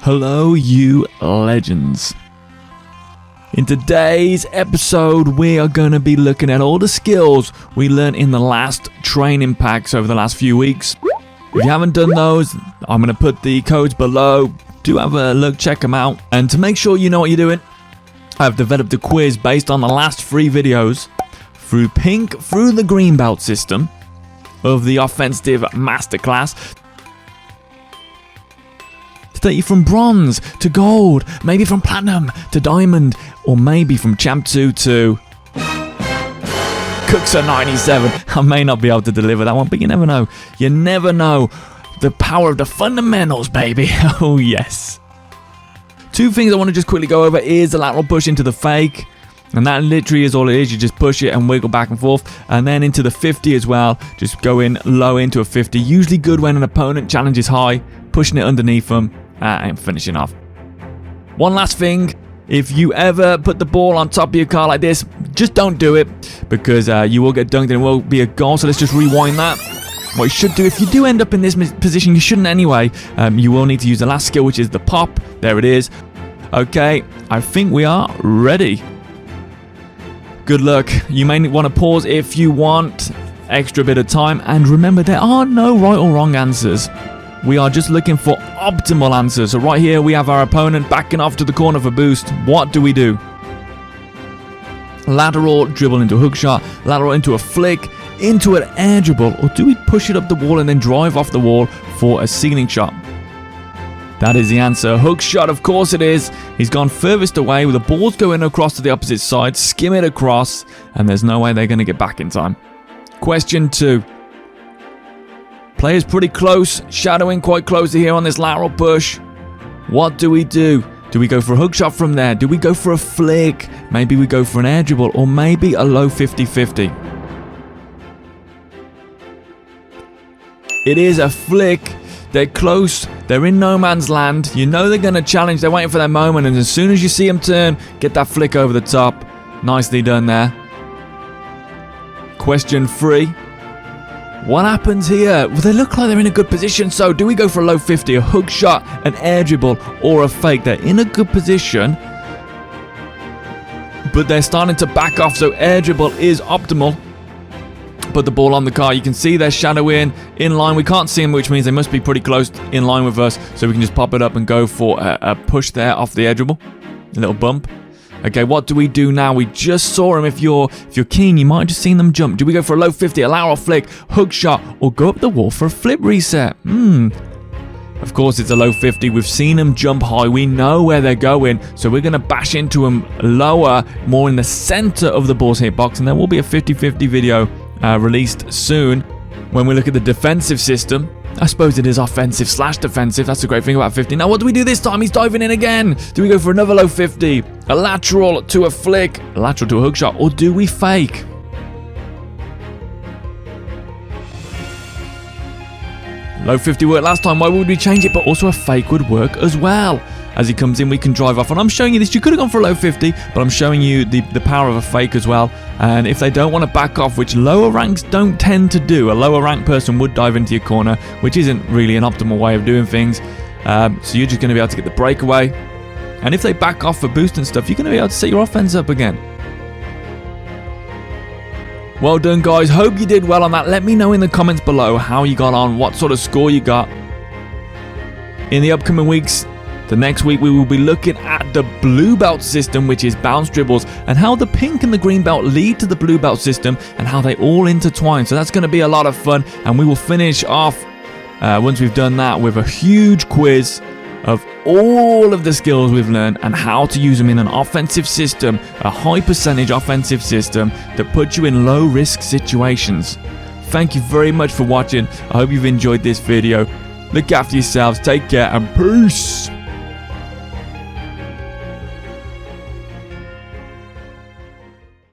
Hello, you legends. In today's episode, we are going to be looking at all the skills we learned in the last training packs over the last few weeks. If you haven't done those, I'm going to put the codes below. Do have a look, check them out. And to make sure you know what you're doing, I've developed a quiz based on the last 3 videos through pink, through the green belt system of the offensive masterclass. Take you from bronze to gold, maybe from platinum to diamond, or maybe from champ 2 to Hookshot 97. I may not be able to deliver that one, but you never know. You never know. The power of the fundamentals, baby. Oh yes. 2 things I want to just quickly go over is the lateral push into the fake. And that literally is all it is. You just push it and wiggle back and forth. And then into the 50 as well. Just go in low into a 50. Usually good when an opponent challenges high. Pushing it underneath them. And finishing off. One last thing, if you ever put the ball on top of your car like this, just don't do it, because you will get dunked and it will be a goal. So let's just rewind that. What you should do, if you do end up in this position, you shouldn't anyway, you will need to use the last skill, which is the pop. There it is. Okay, I think we are ready. Good luck. You may want to pause if you want extra bit of time, and remember, there are no right or wrong answers. We are just looking for optimal answers. So right here we have our opponent backing off to the corner for boost. What do we do? Lateral dribble into a hook shot, lateral into a flick, into an air dribble, or do we push it up the wall and then drive off the wall for a ceiling shot? That is the answer. Hook shot, of course it is. He's gone furthest away with the ball's going across to the opposite side, skim it across, and there's no way they're going to get back in time. Question 2. Players pretty close, shadowing quite close here on this lateral push. What do we do? Do we go for a hook shot from there? Do we go for a flick? Maybe we go for an air dribble, or maybe a low 50-50. It is a flick. They're close. They're in no man's land. You know they're going to challenge. They're waiting for their moment, and as soon as you see them turn, get that flick over the top. Nicely done there. Question 3. What happens here? Well, they look like they're in a good position, so do we go for a low 50, a hook shot, an air dribble, or a fake? They're in a good position, but they're starting to back off, so air dribble is optimal. Put the ball on the car. You can see they're shadowing in line. We can't see them, which means they must be pretty close in line with us, so we can just pop it up and go for a push there off the air dribble. A little bump. Okay, what do we do now? We just saw him. If you're keen, you might have just seen them jump. Do we go for a low 50, a lateral flick, hook shot, or go up the wall for a flip reset? Of course, it's a low 50. We've seen them jump high. We know where they're going, so we're going to bash into them lower, more in the center of the ball's hitbox, and there will be a 50-50 video released soon. When we look at the defensive system, I suppose it is offensive/defensive. That's the great thing about 50. Now, what do we do this time? He's diving in again. Do we go for another low 50? A lateral to a flick? A lateral to a hook shot? Or do we fake? Low 50 worked last time. Why would we change it? But also a fake would work as well. As he comes in, we can drive off. And I'm showing you this. You could have gone for a low 50, but I'm showing you the power of a fake as well. And if they don't want to back off, which lower ranks don't tend to do, a lower rank person would dive into your corner, which isn't really an optimal way of doing things. So you're just going to be able to get the breakaway. And if they back off for boost and stuff, you're going to be able to set your offense up again. Well done, guys. Hope you did well on that. Let me know in the comments below how you got on, what sort of score you got. In the upcoming weeks, the next week we will be looking at the blue belt system, which is bounce dribbles, and how the pink and the green belt lead to the blue belt system and how they all intertwine. So that's going to be a lot of fun, and we will finish off once we've done that with a huge quiz of all of the skills we've learned and how to use them in an offensive system, a high percentage offensive system that puts you in low risk situations. Thank you very much for watching. I hope you've enjoyed this video. Look after yourselves, take care, and peace.